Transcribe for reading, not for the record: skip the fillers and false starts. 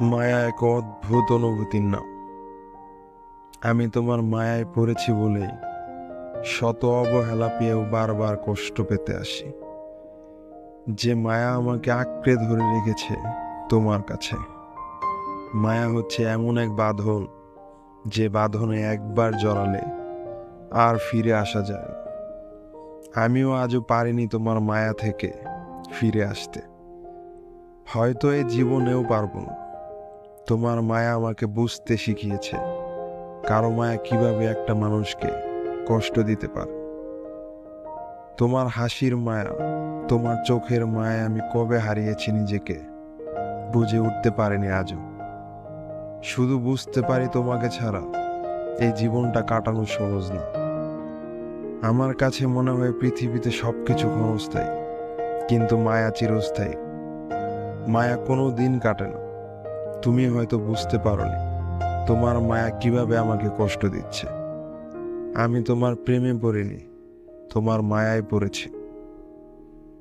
মায়া এক অদ্ভুত অনুভূতির নাম। আমি তোমার মায়ায় পড়েছি বলেই শত অবহেলা পেয়েও বারবার কষ্ট পেতে আসি। যে মায়া আমাকে আঁকড়ে ধরে রেখেছে তোমার কাছে। মায়া হচ্ছে এমন এক বাঁধন, যে বাঁধনে একবার জড়ালে আর ফিরে আসা যায় না। আমিও আজও পারিনি তোমার মায়া থেকে ফিরে আসতে। হয়তো এই জীবনেও পারবো না। তোমার মায়া আমাকে বুঝতে শিখিয়েছে কারো মায়া কিভাবে একটা মানুষকে কষ্ট দিতে পারে। তোমার হাসির মায়া, তোমার চোখের মায়া আমি কবে হারিয়েছি নিজেকে বুঝে উঠতে পারিনি আজও। শুধু বুঝতে পারি তোমাকে ছাড়া এই জীবনটা কাটানো সহজ না। আমার কাছে মনে হয় পৃথিবীতে সবকিছু ক্ষণস্থায়ী, কিন্তু মায়া চিরস্থায়ী। মায়া কোনো দিন কাটে না। তুমি হয়তো বুঝতে পারোনি তোমার মায়া কিভাবে আমাকে কষ্ট দিচ্ছে। আমি তোমার প্রেমে পড়িনি, তোমার মায়ায় পড়েছি।